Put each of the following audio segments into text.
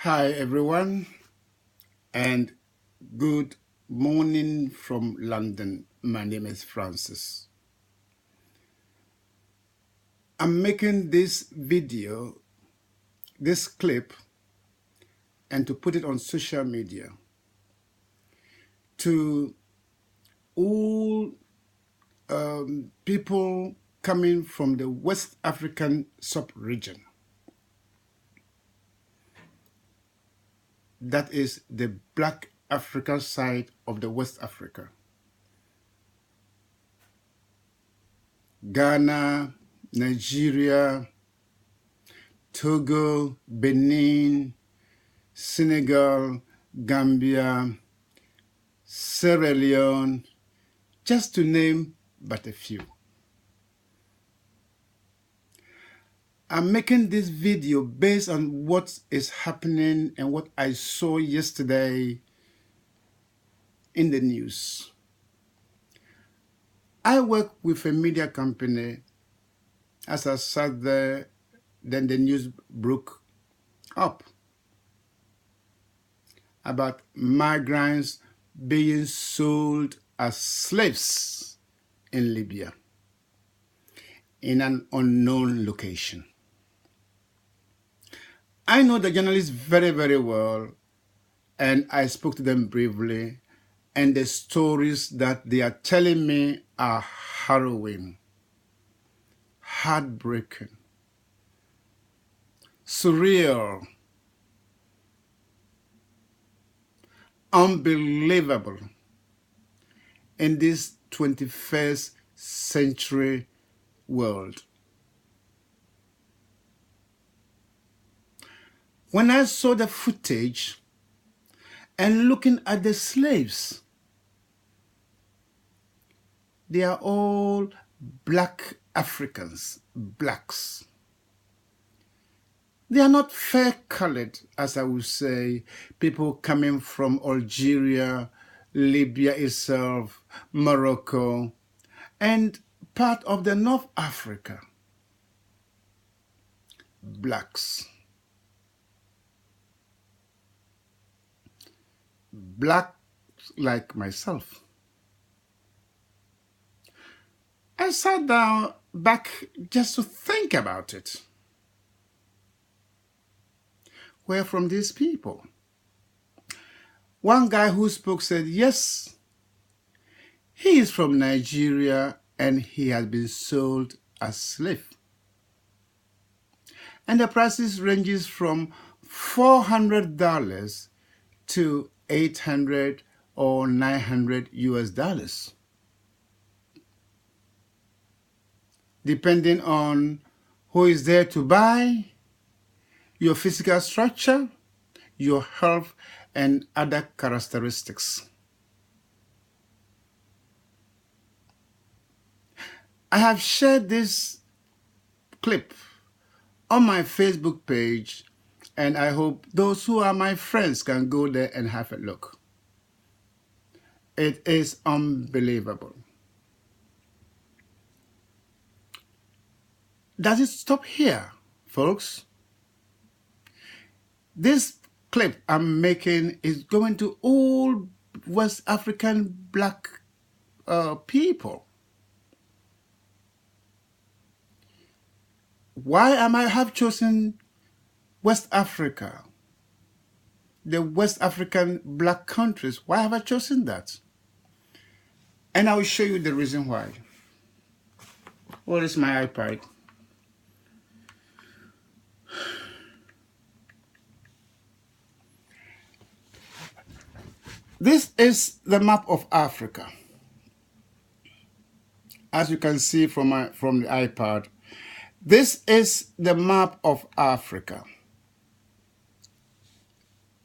Hi everyone, and good morning from London. My name is Francis. I'm making this video, this clip, and to put it on social media to all people coming from the West African sub-region. That is the Black African side of the West Africa. Ghana, Nigeria, Togo, Benin, Senegal, Gambia, Sierra Leone, just to name but a few. I'm making this video based on what is happening and what I saw yesterday in the news. I work with a media company. As I sat there, then the news broke up about migrants being sold as slaves in Libya in an unknown location. I know the journalists very, very well, and I spoke to them briefly, and the stories that they are telling me are harrowing, heartbreaking, surreal, unbelievable in this 21st century world. When I saw the footage and looking at the slaves, they are all black Africans, blacks. They are not fair-colored, as I would say, people coming from Algeria, Libya itself, Morocco, and part of the North Africa. Blacks. Black like myself. I sat down back just to think about it. Where from these people? One guy who spoke said, yes, he is from Nigeria and he has been sold as slave. And the prices ranges from $400 to $800 or $900 US, depending on who is there to buy, your physical structure, your health, and other characteristics. I have shared this clip on my Facebook page, and I hope those who are my friends can go there and have a look. It is unbelievable. Does it stop here, folks? This clip I'm making is going to all West African black people. Why am I have chosen West Africa, the West African black countries? Why have I chosen that? And I will show you the reason why. What is my iPad? This is the map of Africa. As you can see from the iPad, this is the map of Africa.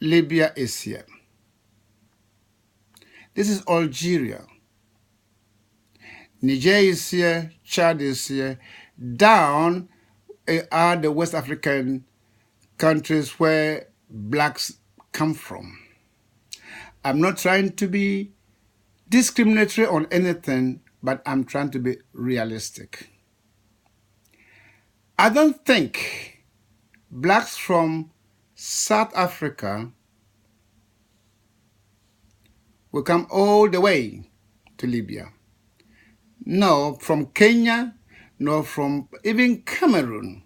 Libya is here. This is Algeria. Niger is here, Chad is here. Down are the West African countries where blacks come from. I'm not trying to be discriminatory on anything, but I'm trying to be realistic. I don't think blacks from South Africa will come all the way to Libya. No, from Kenya, nor from even Cameroon.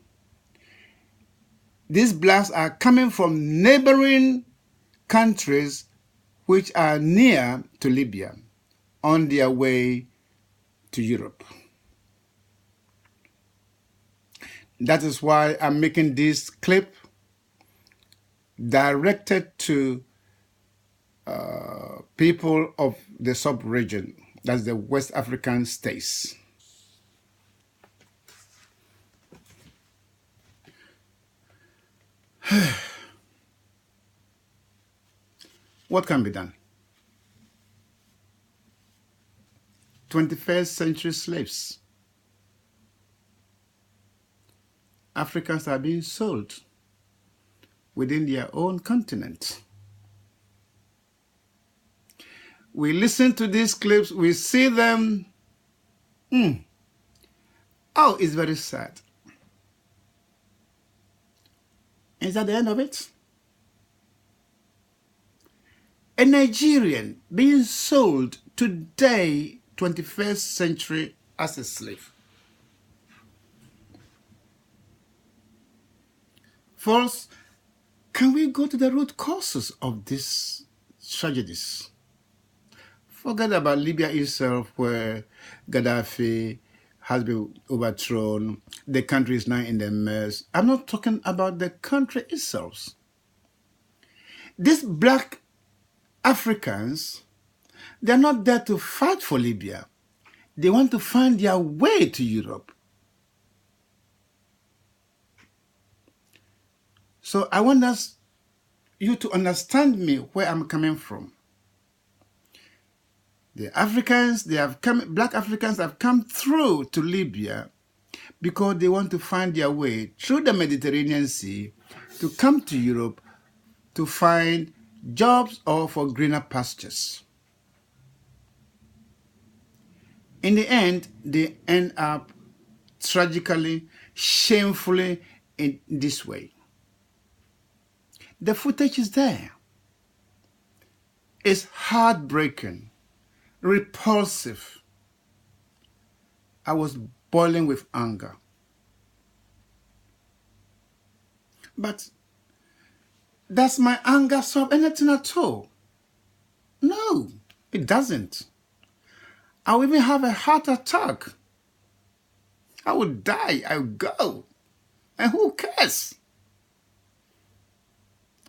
These blacks are coming from neighboring countries which are near to Libya on their way to Europe. That is why I'm making this clip directed to people of the sub-region, that's the West African states. What can be done? 21st century slaves. Africans are being sold within their own continent. We listen to these clips, we see them. Oh, it's very sad. Is that the end of it? A Nigerian being sold today, 21st century, as a slave. First, can we go to the root causes of these tragedies? Forget about Libya itself, where Gaddafi has been overthrown. The country is now in the mess. I'm not talking about the country itself. These black Africans, they're not there to fight for Libya. They want to find their way to Europe. So I want you to understand me where I'm coming from. The Africans, black Africans have come through to Libya because they want to find their way through the Mediterranean Sea to come to Europe to find jobs or for greener pastures. In the end, they end up tragically, shamefully in this way. The footage is there. It's heartbreaking, repulsive. I was boiling with anger. But does my anger solve anything at all? No, it doesn't. I will even have a heart attack. I will die. I will go. And who cares?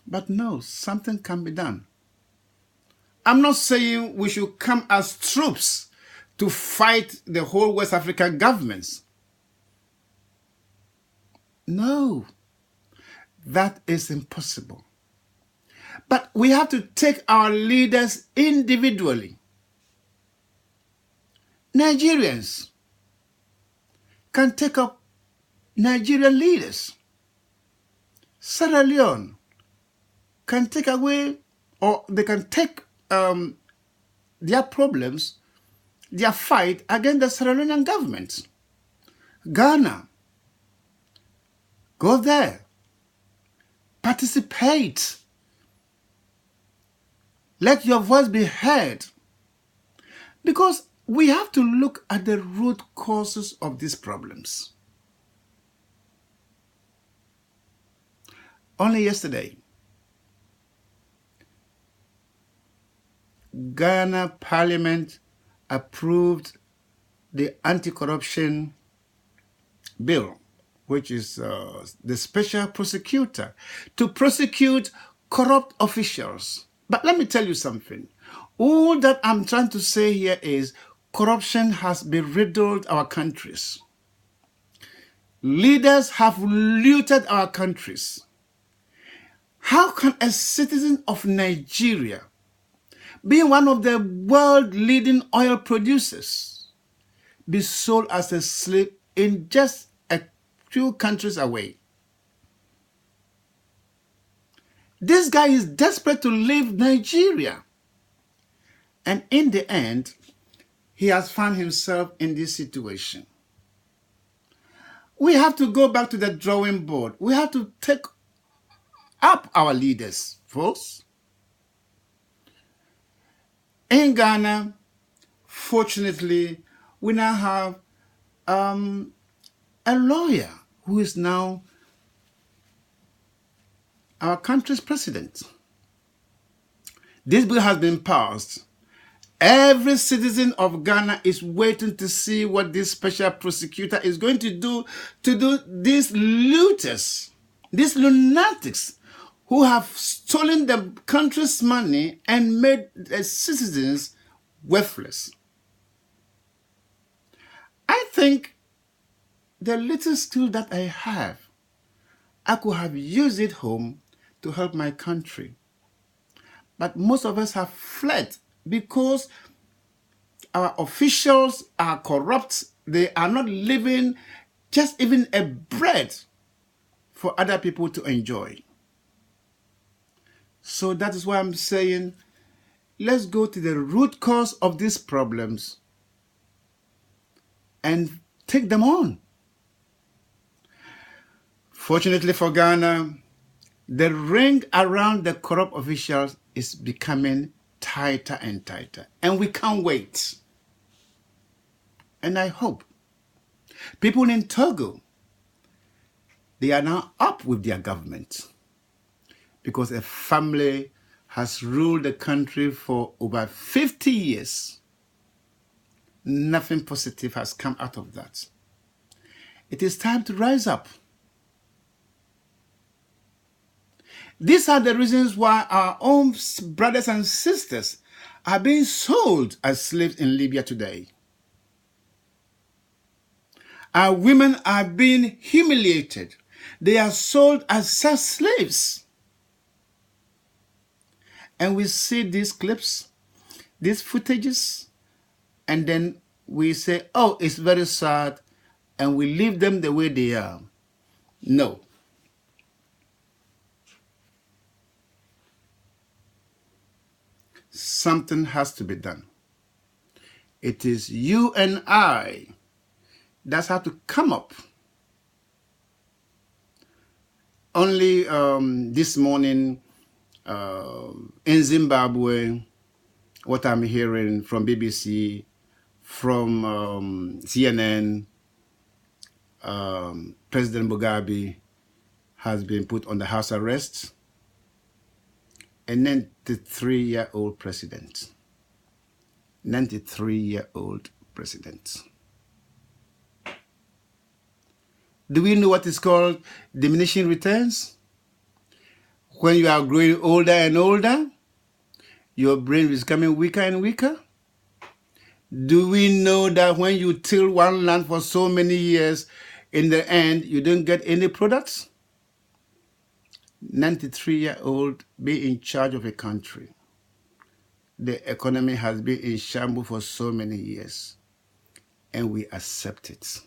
But no, something can be done. I'm not saying we should come as troops to fight the whole West African governments. No, that is impossible. But we have to take our leaders individually. Nigerians can take up Nigerian leaders. Sierra Leone can take away, or they can take their problems, their fight against the Sierra Leonean government. Ghana, go there, participate, let your voice be heard, because we have to look at the root causes of these problems. Only yesterday, Ghana Parliament approved the anti-corruption bill, which is the special prosecutor to prosecute corrupt officials. But let me tell you something. All that I'm trying to say here is corruption has beriddled our countries. Leaders have looted our countries. How can a citizen of Nigeria, being one of the world-leading oil producers, be sold as a slave in just a few countries away? This guy is desperate to leave Nigeria. And in the end, he has found himself in this situation. We have to go back to the drawing board. We have to take up our leaders, folks. In Ghana, fortunately, we now have a lawyer who is now our country's president. This bill has been passed. Every citizen of Ghana is waiting to see what this special prosecutor is going to do these looters, these lunatics who have stolen the country's money and made the citizens worthless. I think the little skill that I have, I could have used it home to help my country. But most of us have fled because our officials are corrupt. They are not living just even a bread for other people to enjoy. So that is why I'm saying, let's go to the root cause of these problems and take them on. Fortunately for Ghana, the ring around the corrupt officials is becoming tighter and tighter, and we can't wait. And I hope people in Togo, they are now up with their government, because a family has ruled the country for over 50 years. Nothing positive has come out of that. It is time to rise up. These are the reasons why our own brothers and sisters are being sold as slaves in Libya today. Our women are being humiliated. They are sold as sex slaves. And we see these clips, these footages, and then we say, oh, it's very sad, and we leave them the way they are. No. Something has to be done. It is you and I that have to come up. Only this morning in Zimbabwe, what I'm hearing from BBC, from CNN, President Mugabe has been put on the house arrest. A 93-year-old president. 93-year-old president. Do we know what is called diminishing returns? When you are growing older and older, your brain is becoming weaker and weaker. Do we know that when you till one land for so many years, in the end, you don't get any products? 93-year-old be in charge of a country. The economy has been in shambles for so many years, and we accept it.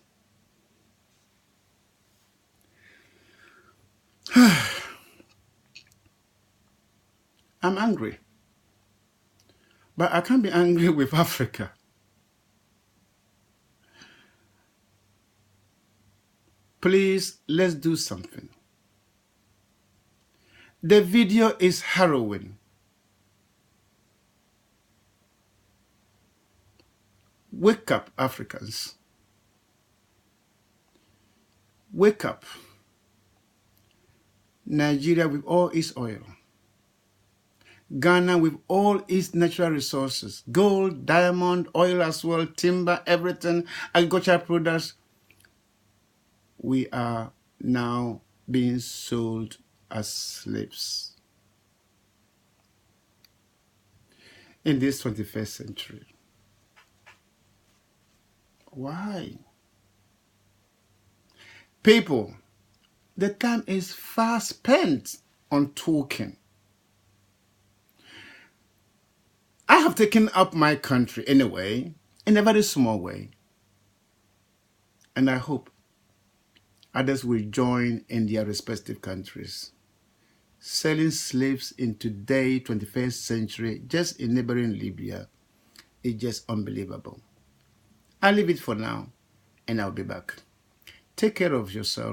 I'm angry, but I can't be angry with Africa. Please, let's do something. The video is harrowing. Wake up, Africans. Wake up. Nigeria with all its oil. Ghana with all its natural resources. Gold, diamond, oil as well, timber, everything, agricultural products. We are now being sold as slaves in this 21st century. Why? People, the time is fast spent on talking. I have taken up my country anyway, in a very small way. And I hope others will join in their respective countries. Selling slaves in today's 21st century, just in neighboring Libya, is just unbelievable. I'll leave it for now, and I'll be back. Take care of yourself.